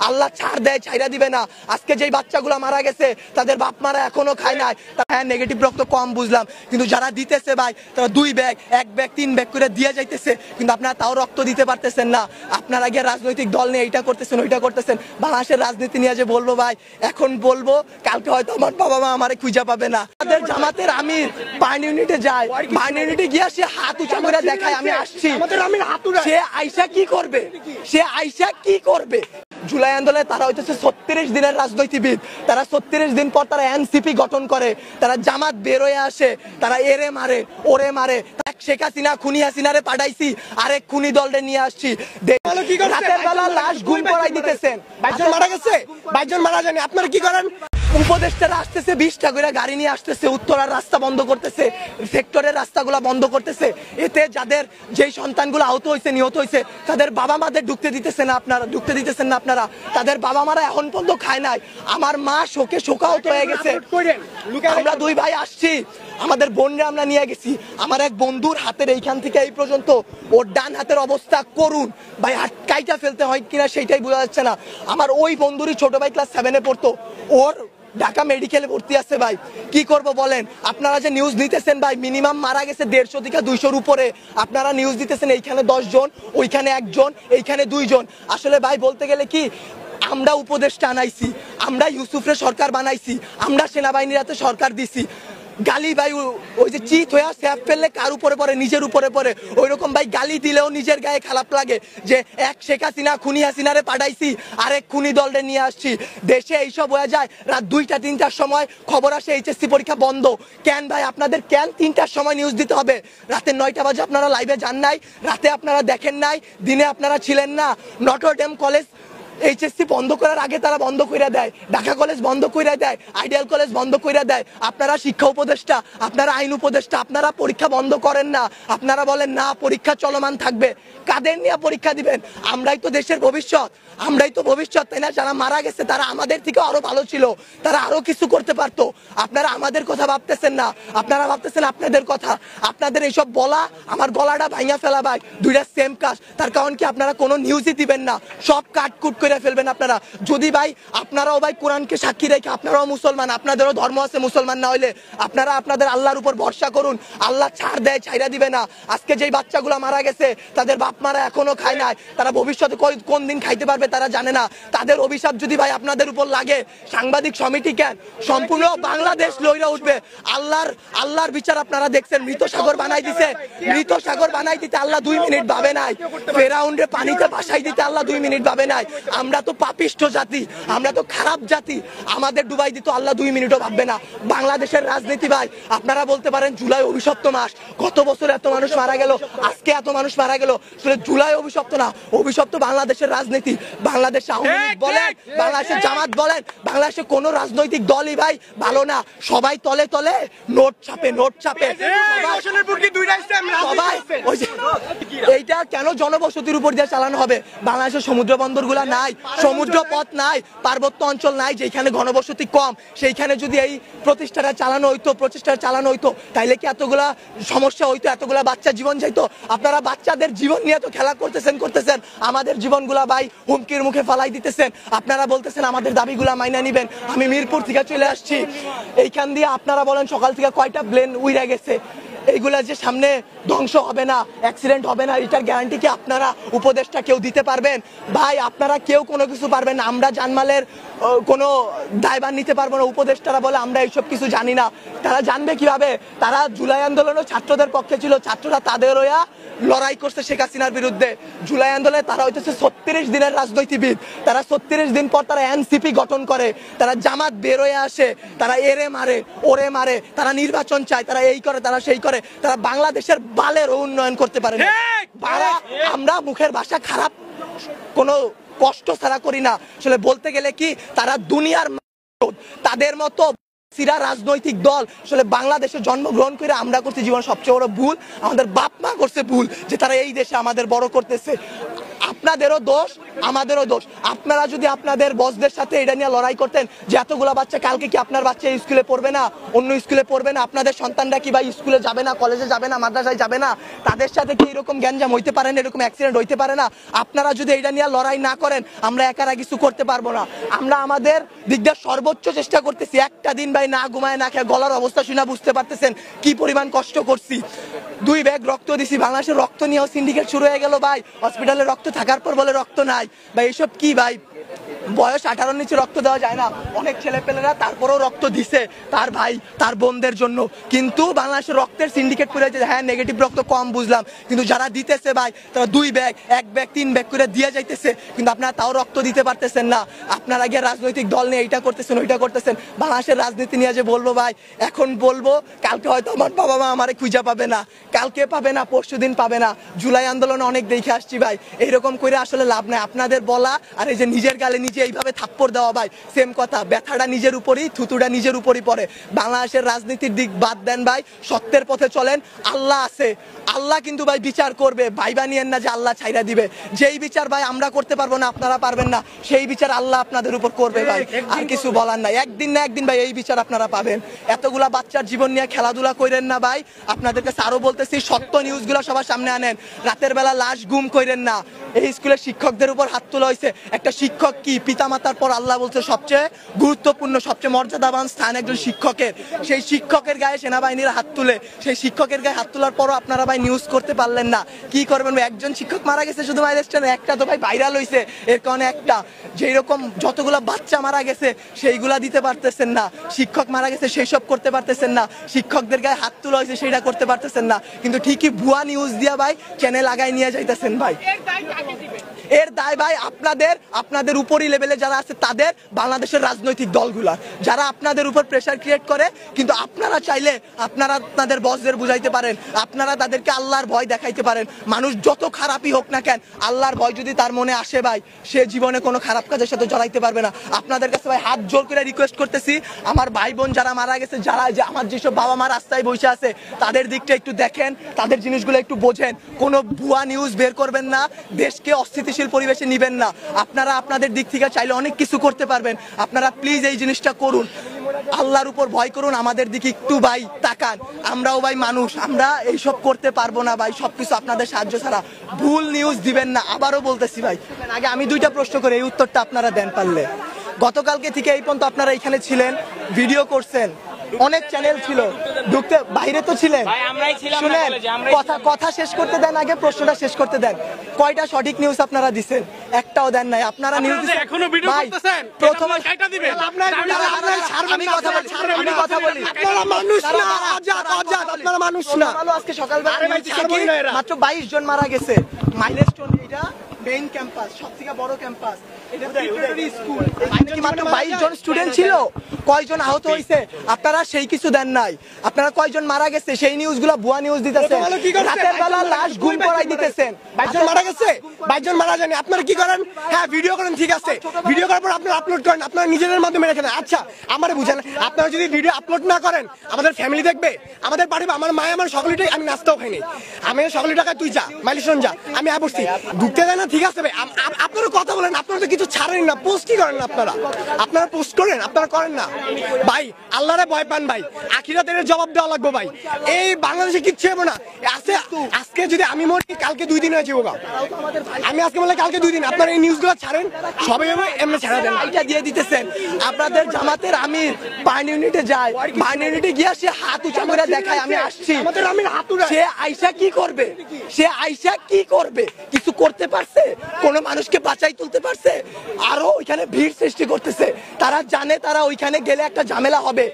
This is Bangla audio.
আল্লাহ ছাড় দেয়, ছাইরা দিবে না। আজকে যেই বাচ্চাগুলো মারা গেছে তাদের বাপ মারা এখনো খায় নাই। হ্যাঁ, নেগেটিভ রক্ত কম বুঝলাম, কিন্তু যারা দিতেছে ভাই তারা 2 ব্যাগ 1 ব্যাগ 3 ব্যাগ করে দিয়ে যাইতেছে, কিন্তু আপনারা তাও রক্ত দিতে পারতেছেন না। আপনারা গিয়ে রাজনৈতিক দল নিয়ে এইটা করতেছেন ওইটা করতেছেন। বাংলাদেশের রাজনীতি নিয়ে যে বলবো ভাই, এখন বলবো কালকে হয়তো আমার বাবা মা আমারে খুঁজে পাবে না। আমাদের জামাতের আমির বার্ন ইউনিটে যায়, বার্ন ইউনিটে গিয়া সে হাত উঁচা করে দেখায় আমি আসছি। সে আইসা কি করবে? সে আইসা কি করবে? জুলাই আন্দোলনে তারা হইতেছে 36 দিনের রাজনীতিবিদ। তারা 36 দিন পর তারা এনসিপি গঠন করে, তারা জামাত বের হয়ে আসে, তারা এরে মারে ওরে মারে। শেখ হাসিনা খুনি হাসিনারে পাঠাইছি, আরেক খুনি দলরে নিয়ে আসছি। রাতের বেলা লাশ গুম করাই দিতেছেন। 22 জন মারা গেছে, 22 জন মারা যায়নি, আপনারা কি করেন? উপদেষ্টারা আসতেছে 20টা করে গাড়ি নিয়ে আসতেছে, উত্তরার রাস্তা বন্ধ করতেছে, সেক্টরের রাস্তাগুলো বন্ধ করতেছে। এতে যাদের যেই সন্তানগুলো আহত হয়েছে নিহত হয়েছে তাদের বাবা মাদের ঢুকতে দিতেছেন না আপনারা। তাদের বাবা মারা এখন পর্যন্ত খায় নাই। আমার মা শোকে শোকাহত হয়ে গেছে। আমরা 2 ভাই আসছি, আমাদের বোনরা আমরা নিয়ে গেছি। আমার এক বন্ধুর হাতের এইখান থেকে এই পর্যন্ত ওর ডান হাতের অবস্থা করুন ভাই, হাত কাইটা ফেলতে হয় কিনা সেইটাই বোঝা যাচ্ছে না। আমার ওই বন্ধুরই ছোট ভাই ক্লাস 7-এ পড়তো, ওর ঢাকা মেডিকেলে ভর্তি আছে ভাই। কি করব বলেন? আপনারা যে নিউজ দিতেছেন ভাই, মিনিমাম মারা গেছে 150 থেকে 200-র উপরে। আপনারা নিউজ দিতেছেন এইখানে 10 জন, ওইখানে 1 জন, এইখানে 2 জন। আসলে ভাই বলতে গেলে কি, আমরা উপদেষ্টা আনাইছি, আমরা ইউসুফরে সরকার বানাইছি, আমরা সেনাবাহিনীর হাতে সরকার দিছি। গালি ভাই ওই যে চিত হয়ে স্যাপ ফেললে কার উপরে পড়ে? নিজের উপরে পড়ে। ওই রকম ভাই গালি দিলেও নিজের গায়ে খারাপ লাগে যে এক শেখ হাসিনা খুনি হাসিনারে পাঠাইছি, আরেক খুনি দলরে নিয়ে আসছি। দেশে এইসব হয়ে যায়, রাত 2টা-3টার সময় খবর আসে এইচএসসি পরীক্ষা বন্ধ। কেন ভাই আপনাদের, কেন 3টার সময় নিউজ দিতে হবে? রাতে 9টা বাজে আপনারা লাইভে যান নাই, রাতে আপনারা দেখেন নাই, দিনে আপনারা ছিলেন না। নটরডেম কলেজ এইচএসসি বন্ধ করার আগে তারা বন্ধ করে দেয়, ঢাকা কলেজ বন্ধ করে দেয়, আইডিয়াল কলেজ বন্ধ করে দেয়। আপনারা শিক্ষা উপদেষ্টা, আপনারা আইন উপদেষ্টা, আপনারা পরীক্ষা বন্ধ করেন না। আপনারা বলেন না পরীক্ষা চলমান থাকবে। কাদের নিয়ে পরীক্ষা দিবেন? আমরাই তো দেশের ভবিষ্যৎ, আমরাই তো ভবিষ্যৎ, তাই না? যারা মারা গেছে তারা আমাদের থেকে আরো ভালো ছিল, তারা আরো কিছু করতে পারতো। আপনারা আমাদের কথা ভাবতেছেন না, আপনারা ভাবতেছেন আপনাদের কথা। আপনাদের এইসব বলা আমার গলাটা ভাঙা ফেলা ভাই, 2টা সেম কাজ। তার কারণ কি, আপনারা কোনো নিউজই দিবেন না, সব কাটকুট করে ফেলবেন আপনারা। যদি ভাই আপনারাও ভাই কোরআনকে সাক্ষী রেখে, আপনারাও মুসলমান, আপনাদেরও ধর্ম আছে, মুসলমান না হইলে আপনারা আপনাদের আল্লাহর উপর ভরসা করুন। আল্লাহ ছাড় দেয়, ছাইরা দিবে না। আজকে যেই বাচ্চাগুলো মারা গেছে তাদের বাপ মারা এখনো খায় নাই, তারা ভবিষ্যতে কোন দিন খাইতে পারবে তারা জানে না। তাদের অভিশাপ যদি ভাই আপনাদের উপর লাগে, সাংবাদিক সমিতি কেন, সম্পূর্ণ বাংলাদেশ লইরা উঠবে। আল্লাহর বিচার আপনারা দেখছেন। মৃত সাগর বানাই দিছে, মৃত সাগর বানাই দিতে আল্লাহ 2 মিনিট ভাবে নাই। ফেরাউনরে পানিতে ভাসাই দিতে আল্লাহ 2 মিনিট ভাবে নাই। আমরা তো পাপিষ্ঠ জাতি, আমরা তো খারাপ জাতি, আমাদের ডুবাই দিত আল্লাহ 2 মিনিটও ভাববে না। বাংলাদেশের রাজনীতি ভাই, আপনারা বলতে পারেন জুলাই অভিশপ্ত মাস, গত বছর এত মানুষ মারা গেল, আজকে এত মানুষ মারা গেল। আসলে জুলাই অভিশপ্ত না, অভিশপ্ত বাংলাদেশের রাজনীতি। বাংলাদেশে আওয়ামী লীগ বলেন, বাংলাদেশের জামাত বলেন, বাংলাদেশে কোন রাজনৈতিক দলই ভাই ভালো না। সবাই তলে তলে নোট ছাপে, নোট ছাপে। এইটা কেন জনবসতির উপর দিয়ে চালানো হবে? বাংলাদেশের সমুদ্র বন্দর গুলা নাই, সমুদ্র পথ নাই, পার্বত্য অঞ্চল নাই, যেখানে ঘনবসতি কম, সেইখানে যদি এই প্রতিষ্ঠাটা চালানো হইতো তাইলে কি এতগুলা সমস্যা হইতো, এতগুলা বাচ্চা জীবন যাইতো? আপনারা বাচ্চাদের জীবন নিয়ে তো খেলা করতেছেন, আমাদের জীবনগুলা ভাই হুমকির মুখে ফালাই দিতেছেন। আপনারা বলতেছেন আমাদের দাবিগুলা মাইনা নিবেন। আমি মিরপুর থেকে চলে আসছি, এইখান দিয়ে আপনারা বলেন সকাল থেকে কয়টা প্লেন উইরা গেছে। এইগুলা যে সামনে ধ্বংস হবে না, অ্যাক্সিডেন্ট হবে না, এটার গ্যারান্টি কি আপনারা উপদেষ্টা কেউ দিতে পারবেন? ভাই আপনারা কেউ কোনো কিছু পারবেন না। আমরা জানমালের কোনো দায়ভার নিতে পারবো না। উপদেষ্টারা বলে আমরা এইসব কিছু জানি না। তারা জানবে কিভাবে? তারা জুলাই আন্দোলনে ছাত্রদের পক্ষে ছিল, ছাত্ররা তাদের হইয়া লড়াই করছে শেখ হাসিনার বিরুদ্ধে। জুলাই আন্দোলনে তারা হইতেছে 36 দিনের রাজনীতিবিদ। তারা 36 দিন পর তারা এনসিপি গঠন করে, তারা জামাত বের হয়ে আসে, তারা এরে মারে ওরে মারে, তারা নির্বাচন চায়, তারা এই করে তারা সেই করে, তারা বাংলাদেশের বালের উন্নয়ন করতে পারে না। আমরা মুখের ভাষা খারাপ কোনো কষ্ট ছাড়া করি না। আসলে বলতে গেলে কি, তারা দুনিয়ার তাদের মতো সিরা রাজনৈতিক দল আসলে বাংলাদেশে জন্মগ্রহণ করে আমরা করছি জীবন সবচেয়ে বড় ভুল। আমাদের বাপ মা করছে ভুল যে তারা এই দেশে আমাদের বড় করতেছে। আপনাদেরও দোষ আমাদেরও দোষ। আপনারা যদি আপনাদের বসদের সাথে এটা নিয়ে লড়াই করতেন যে এতগুলা বাচ্চা, কালকে কি আপনার বাচ্চা এই স্কুলে পড়বে না, অন্য স্কুলে পড়বে না? আপনাদের সন্তানরা কি ভাই স্কুলে যাবে না, কলেজে যাবে না, মাদ্রাসায় যাবে না? তাদের সাথে কি এরকম গ্যাঞ্জাম হইতে পারে না, এরকম অ্যাক্সিডেন্ট হইতে পারে না? আপনারা যদি এটা নিয়ে লড়াই না করেন আমরা একারা কিছু করতে পারবো না। আমরা আমাদের দিক দিয়ে সর্বোচ্চ চেষ্টা করতেছি। একটা দিন ভাই না ঘুমায় না খেয়ে গলার অবস্থা শুনে বুঝতে পারতেছেন কি পরিমাণ কষ্ট করছি। 2 ব্যাগ রক্ত দিছি। বাংলাদেশের রক্ত নিয়েও সিন্ডিকেট শুরু হয়ে গেল ভাই। হসপিটালে রক্ত থাকার পর বলে রক্ত নাই। ভাই এসব কি ভাই? বয়স 18 নিচে রক্ত দেওয়া যায় না? অনেক ছেলেপেলেরা তারপরেও রক্ত দিছে তার ভাই তার বোনদের জন্য। কিন্তু বাংলাদেশের রক্তের সিন্ডিকেট করে যে হ্যাঁ নেগেটিভ রক্ত কম বুঝলাম, কিন্তু যারা দিতেছে ভাই তারা 2 ব্যাগ 1 ব্যাগ 3 ব্যাগ করে দিয়ে যাইতেছে, কিন্তু আপনারা তাও রক্ত দিতে পারতেছেন না। আপনারা গিয়ে রাজনৈতিক দল নিয়ে এইটা করতেছেন ওইটা করতেছেন। বাংলাদেশের রাজনীতি নিয়ে যে বলবো ভাই, এখন বলবো কালকে হয়তো আমার বাবা মা আমারে খুঁজে পাবে না, কালকে পাবে না, পরশুদিন পাবে না। জুলাই আন্দোলনে অনেক দেখে আসছি ভাই, এইরকম করে আসলে লাভ নাই। আপনাদের বলা আর এই যে নিজের গালে নিজে এইভাবে থাপ্পড় দেওয়া ভাই সেম কথা। ব্যথাটা নিজের উপরই, থুতুটা নিজের উপরই পড়ে। বাংলাদেশের রাজনীতির দিক বাদ দেন ভাই, সত্যের পথে চলেন। আল্লাহ আছে, আল্লাহ কিন্তু ভাই বিচার করবে। ভাইবা নিয়েন না যে আল্লাহ ছাইরা দিবে। যেই বিচার ভাই আমরা করতে পারবো না, আপনারা পারবেন না, সেই বিচার আল্লাহ আপনাদের উপর করবে ভাই। আর কিছু বলার নাই। একদিন না একদিন ভাই এই বিচার আপনারা পাবেন। এতগুলা বাচ্চার জীবন নিয়ে খেলাধুলা করেন না ভাই। আপনাদের কাছে আরো বলতেছি, সত্য নিউজগুলো সবার সামনে আনেন। রাতের বেলা লাশ গুম করেন না। এই স্কুলের শিক্ষকদের উপর হাত তোলা হয়েছে। একটা শিক্ষক কি পিতামাতার পর আল্লাহ বলছে সবচেয়ে গুরুত্বপূর্ণ, সবচেয়ে মর্যাদাবান স্থান একজন শিক্ষকের। সেই শিক্ষকের গায়ে সেনাবাহিনীর হাত তুলে, সেই শিক্ষকের গায়ে হাত তোলার পরও আপনারা ভাই নিউজ করতে পারলেন না। কি করবেন ভাই? একজন শিক্ষক মারা গেছে শুধু মাইলস্টোনে, একটা তো ভাই ভাইরাল হয়েছে। এর কারণে একটা যেই রকম যতগুলা বাচ্চা মারা গেছে সেইগুলা দিতে পারতেছেন না। শিক্ষক মারা গেছে সেই সব করতে পারতেছেন না। শিক্ষকদের গায়ে হাত তোলা হয়েছে সেটা করতে পারতেছেন না। কিন্তু ঠিকই ভুয়া নিউজ দিয়া ভাই চ্যানেল আগায় নিয়ে যাইতেছেন ভাই। এর দায় ভাই আপনাদের উপরই লেভেলে যারা আছে তাদের, বাংলাদেশের রাজনৈতিক দলগুলার, যারা আপনাদের উপর প্রেসার ক্রিয়েট করে। কিন্তু আপনারা চাইলে আপনারা আপনাদের বসদের বুঝাইতে পারেন, আপনারা তাদেরকে আল্লাহর ভয় দেখাইতে পারেন। মানুষ যত খারাপই হোক না কেন, আল্লাহর ভয় যদি তার মনে আসে ভাই, সে জীবনে কোনো খারাপ কাজের সাথে জড়াইতে পারবে না। আপনাদের কাছে ভাই হাত জোর করে রিকোয়েস্ট করতেছি, আমার ভাই বোন যারা মারা গেছে, যারা যে আমার যেসব বাবা মা রাস্তায় বসে আছে, তাদের দিকটা একটু দেখেন, তাদের জিনিসগুলো একটু বোঝেন। কোনো ভুয়া নিউজ বের করবেন না, দেশকে অস্থিতিশীল পরিবেশে নিবেন না। আপনারা আপনাদের দিক থেকে চাইলে অনেক কিছু করতে পারবেন। আপনারা প্লিজ এই জিনিসটা করুন, আল্লাহর উপর ভয় করুন, আমাদের দিকে একটু ভাই তাকান। আমরাও ভাই মানুষ, আমরা এইসব করতে পারবো না ভাই, সবকিছু আপনাদের সাহায্য ছাড়া। ভুল নিউজ দিবেন না, আবারও বলতেছি ভাই। আগে আমি 2টা প্রশ্ন করে এই উত্তরটা আপনারা দেন পারলে। গতকালকে থেকে এই পর্যন্ত আপনারা এখানে ছিলেন, ভিডিও করছেন, অনেক চ্যানেল ছিল, ঢুকতে বাইরে তো ছিলেন। শুনেন, কথা শেষ করতে দেন, আগে প্রশ্নটা শেষ করতে দেন। কয়টা সঠিক নিউজ আপনারা দিচ্ছেন? একটাও দেন নাই। আপনারা নিউজ এখনো ভিডিও করতেছেন, প্রথমে কাইটা দিবেন। আমি কথা বলি, আপনারা মানুষ না, আপনারা মানুষ না। আজকে সকালবেলা মাত্র 22 জন মারা গেছে। মাইলস্টোন এটা মেইন ক্যাম্পাস, সবথেকে বড় ক্যাম্পাস। এটা স্কুল, মাত্র 22 জন স্টুডেন্ট ছিল। কয়জন আহত হয়েছে আপনারা সেই কিছু দেন নাই। আপনারা কয়জন মারা গেছে সেই নিউজগুলো ভুয়া নিউজ দিতেছেন। রাতের বেলা লাশ গুম করাই দিতেছেন। 22 জন মারা গেছে, 22 জন মারা যায়নি। আপনারা কি করেন? হ্যাঁ ভিডিও করেন, ঠিক আছে, ভিডিও করার পর আপনারা আপলোড করেন, আপনারা নিজেদের মাধ্যমে রেখে দেন। আচ্ছা আমারে বুঝেন, আপনারা যদি ভিডিও আপলোড না করেন আমাদের ফ্যামিলি দেখবে, আমাদের পাঠিয়ে, আমার মায় আমার সকলেটাই, আমি নাস্তাও খাইনি, আমি সকলের টাকায় তুই যা মাইলস্টোন যা, আমি বসছি ঢুকতে দেয় না, ঠিক আছে ভাই। আপনারা কথা বলেন, আপনারা তো কিছু ছাড়েন না, পোস্টই করেন না। আপনারা পোস্ট করেন, আপনারা করেন না ভাই। আল্লাহরে ভয় পান ভাই, আখিরাতের জবাব দেওয়া লাগবে ভাই। এই বাংলাদেশে কিচ্ছু হবে না। আজকে যদি আমি মরি, কালকে 2 দিন হয়েছে ওগা, আমি আজকে বলে কালকে 2 দিন। আপনারা এই নিউজগুলো ছাড়েন, সবাই এমনি ছাড়া দেন। এটা দিয়ে দিতেছেন। আপনাদের জামাতের আমির বার্ন ইউনিটে যায়, বার্ন ইউনিটে গিয়ে সে হাত উঁচা করে দেখায় আমি আসছি। আমাদের আমির হাত উঠায়, সে আইসা কি করবে? সে আইসা কি করবে? কিছু করতে পারছে? কোন মানুষকে বাঁচাই তুলতে পারছে? আরো ওইখানে ভিড় সৃষ্টি করতেছে। তারা জানে তারা ওইখানে গেলে একটা ঝামেলা হবে,